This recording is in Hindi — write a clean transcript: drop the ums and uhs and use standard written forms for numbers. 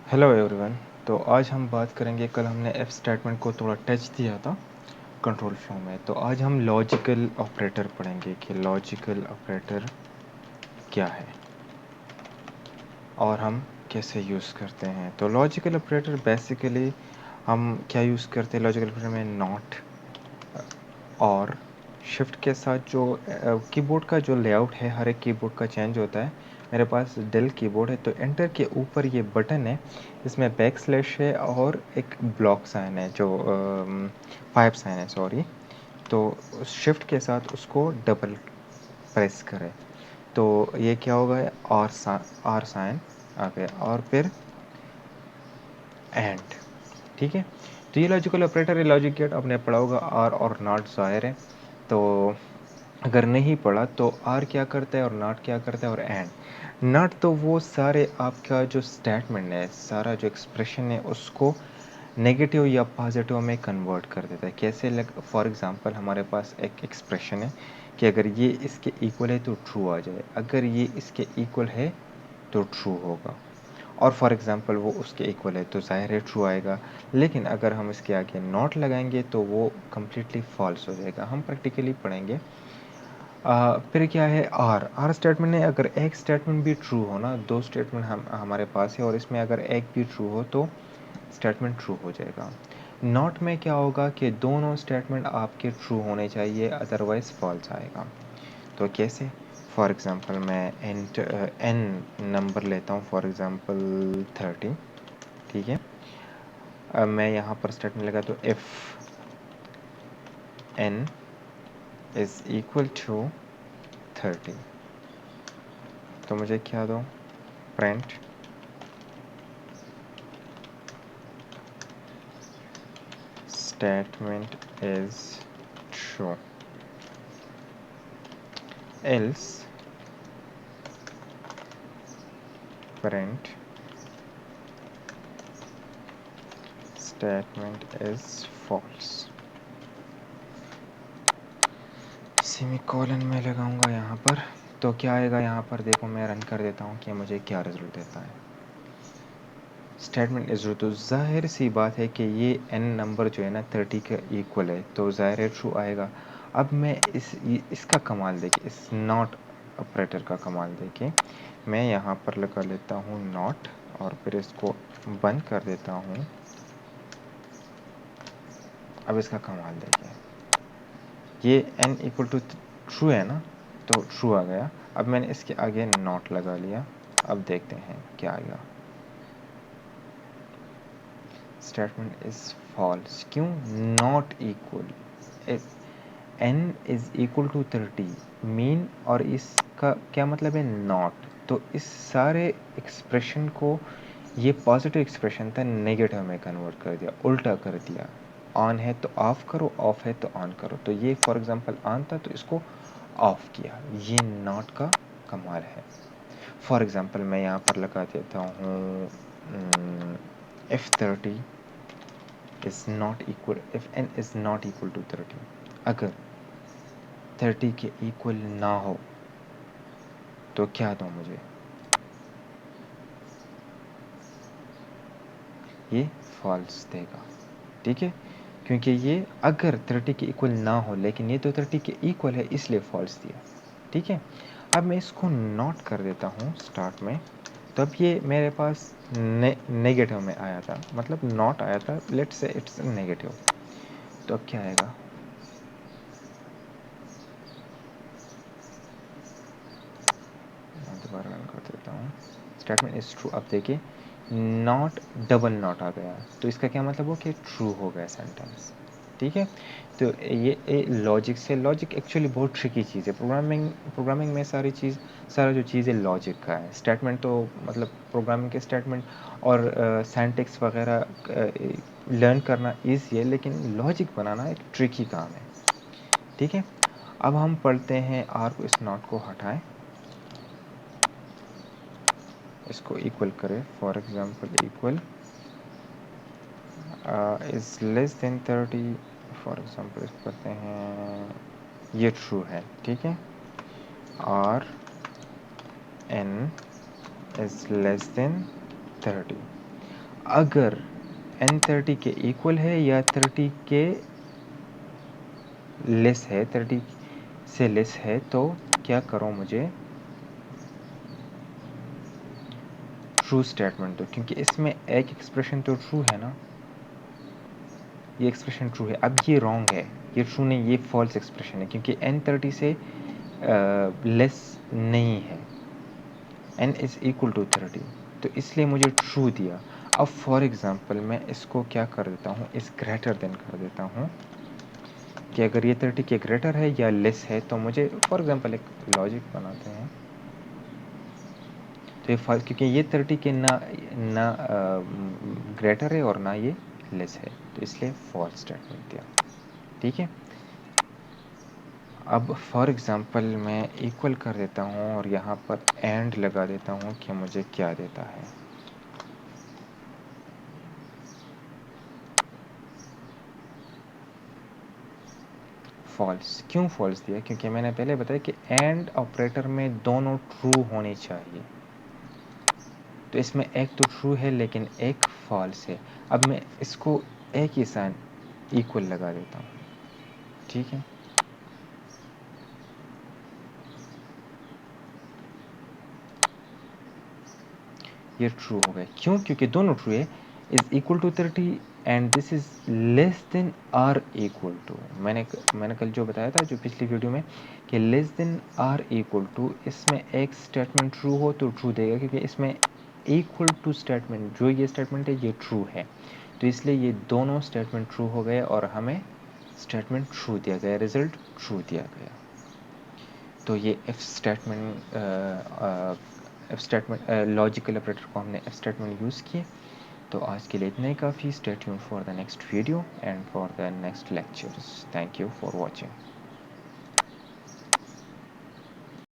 Hello everyone. तो आज हम बात करेंगे, कल हमने एफ स्टेटमेंट को थोड़ा टच दिया था कंट्रोल फ्लो में। तो आज हम लॉजिकल ऑपरेटर पढ़ेंगे कि लॉजिकल ऑपरेटर क्या है और हम कैसे यूज़ करते हैं। तो लॉजिकल ऑपरेटर बेसिकली हम क्या यूज़ करते हैं लॉजिकल ऑपरेटर में, नॉट और शिफ्ट के साथ जो कीबोर्ड का जो लेआउट है, हर एक कीबोर्ड का चेंज होता है। मेरे पास डेल कीबोर्ड है, तो एंटर के ऊपर ये बटन है, इसमें बैक स्लैश है और एक ब्लॉक साइन है, जो 5 साइन है, सॉरी। तो शिफ्ट के साथ उसको डबल प्रेस करें तो ये क्या होगा, आर साइन आ गया और फिर एंड। ठीक है, तो ये लॉजिकल ऑपरेटर है। लॉजिक गेट आपने पढ़ा होगा, आर और नॉट ज़ाहिर है। तो अगर नहीं पढ़ा तो आर क्या करता है और नॉट क्या करता है और एंड। नॉट तो वो सारे आपका जो स्टेटमेंट है, सारा जो एक्सप्रेशन है, उसको नेगेटिव या पॉजिटिव में कन्वर्ट कर देता है। कैसे, लग फॉर एग्जांपल हमारे पास एक एक्सप्रेशन है कि अगर ये इसके इक्वल है तो ट्रू आ जाए, अगर ये इसके इक्वल है तो ट्रू होगा, और फॉर एग्जांपल वो उसके इक्वल है तो ज़ाहिर है ट्रू आएगा। लेकिन अगर हम इसके आगे नॉट लगाएंगे तो वो कम्प्लीटली फॉल्स हो जाएगा। हम प्रैक्टिकली पढ़ेंगे। फिर क्या है, आर स्टेटमेंट है। अगर एक स्टेटमेंट भी ट्रू हो ना, दो स्टेटमेंट हमारे पास है और इसमें अगर एक भी ट्रू हो तो स्टेटमेंट ट्रू हो जाएगा। नॉट में क्या होगा कि दोनों स्टेटमेंट आपके ट्रू होने चाहिए, अदरवाइज फॉल्स आएगा। तो कैसे, फॉर एग्जांपल मैं एन नंबर लेता हूँ, फॉर एग्जांपल 30। ठीक है, अब मैं यहाँ पर स्टेटमेंट लगा तो if n is equal to 30, तो मुझे क्या दो, print statement is true, else print statement is false। Semicolon में लगाऊंगा यहाँ पर, तो क्या आएगा यहाँ पर, देखो मैं रन कर देता हूँ कि मुझे क्या रिजल्ट देता है। स्टेटमेंट इज ट्रू, तो जाहिर सी बात है कि ये एन नंबर जो है ना 30 के इक्वल है, तो ज़ाहिर है ट्रू आएगा। अब मैं इसका कमाल देखिए, इस नॉट ऑपरेटर का कमाल देखिए। मैं यहाँ पर लगा लेता हूँ नॉट और फिर इसको बंद कर देता हूँ। अब इसका कमाल देखिए, ये n इक्वल टू ट्रू है ना, तो ट्रू आ गया। अब मैंने इसके आगे नॉट लगा लिया, अब देखते हैं क्या आएगा। स्टेटमेंट इज फॉल्स, क्यों, not equal, n is equal to 30 mean, और इसका क्या मतलब है, नॉट। तो इस सारे एक्सप्रेशन को, ये पॉजिटिव एक्सप्रेशन था, नेगेटिव में कन्वर्ट कर दिया, उल्टा कर दिया। ऑन है तो ऑफ करो, ऑफ है तो ऑन करो। तो ये फॉर एग्जांपल ऑन था तो इसको ऑफ किया, ये नॉट का कमाल है। फॉर एग्जांपल मैं यहाँ पर लगा देता हूँ if 30 is not equal, if n is not equal to 30, अगर 30 के इक्वल ना हो तो क्या दो मुझे, ये फॉल्स देगा। ठीक है, क्योंकि ये अगर 30 के इक्वल ना हो, लेकिन ये तो 30 के इक्वल है इसलिए फॉल्स दिया। ठीक है, अब मैं इसको नॉट कर देता हूँ स्टार्ट में, तो अब ये मेरे पास नेगेटिव में आया था, मतलब नॉट आया था, लेट्स से इट्स नेगेटिव। तो अब क्या आएगा, दोबारा रन कर देता हूँ। स्टेटमेंट इज ट्रू, अब देखिए नॉट डबल नॉट आ गया, तो इसका क्या मतलब हो कि ट्रू हो गया सेंटेंस। ठीक है, तो ये लॉजिक से, लॉजिक एक्चुअली बहुत ट्रिकी चीज़ है। प्रोग्रामिंग में सारा जो चीज़ है लॉजिक का है। स्टेटमेंट तो मतलब प्रोग्रामिंग के स्टेटमेंट और सिंटैक्स वगैरह लर्न करना ईजी है, लेकिन लॉजिक बनाना एक ट्रिकी काम है। ठीक है, अब हम पढ़ते हैं आर को, इस नॉट को हटाएं, इसको इक्वल करें, for example equal is less than 30, for example इसको करते हैं, ये ट्रू है। ठीक है, or n is less than 30, अगर n 30 के इक्वल है या 30 के लेस है, 30 से लेस है, तो क्या करो, मुझे ट्रू स्टेटमेंट दो, क्योंकि इसमें एक एक्सप्रेशन तो ट्रू है ना, ये एक्सप्रेशन ट्रू है। अब ये रॉन्ग है, ये ट्रू नहीं, ये फॉल्स एक्सप्रेशन है, क्योंकि n 30 से लेस नहीं है, n इज इक्वल टू 30, तो इसलिए मुझे ट्रू दिया। अब फॉर एग्जांपल मैं इसको क्या कर देता हूँ, इस ग्रेटर देन कर देता हूँ कि अगर ये 30 के ग्रेटर है या लेस है, तो मुझे फॉर एग्जांपल एक लॉजिक बनाते हैं, तो ये क्योंकि ये 30 के ना ना ग्रेटर है और ना ये लेस है, तो इसलिए फॉल्स स्टेटमेंट दिया। ठीक है, अब फॉर एग्जांपल मैं इक्वल कर देता हूँ और यहाँ पर एंड लगा देता हूँ कि मुझे क्या देता है, फॉल्स। क्यों फॉल्स दिया, क्योंकि मैंने पहले बताया कि एंड ऑपरेटर में दोनों ट्रू होने चाहिए, तो इसमें एक तो ट्रू है लेकिन एक फॉल्स है। अब मैं इसको एक ही साइन इक्वल लगा देता हूँ। ठीक है, ये ट्रू हो गए। क्यों, क्योंकि दोनों ट्रू है। Is equal to 30 and this is less than or equal to, मैंने कल जो बताया था, जो पिछली वीडियो में, कि less than or equal to, इसमें एक स्टेटमेंट ट्रू हो तो ट्रू देगा, क्योंकि इसमें इक्वल टू स्टेटमेंट, जो ये स्टेटमेंट है ये ट्रू है, तो इसलिए ये दोनों स्टेटमेंट ट्रू हो गए और हमें स्टेटमेंट ट्रू दिया गया, रिजल्ट ट्रू दिया गया। तो ये इफ स्टेटमेंट लॉजिकल ऑपरेटर को हमने इफ स्टेटमेंट यूज़ किए। तो आज के लिए इतना ही काफ़ी। Stay tuned for the next video and for the next lectures. Thank you for watching.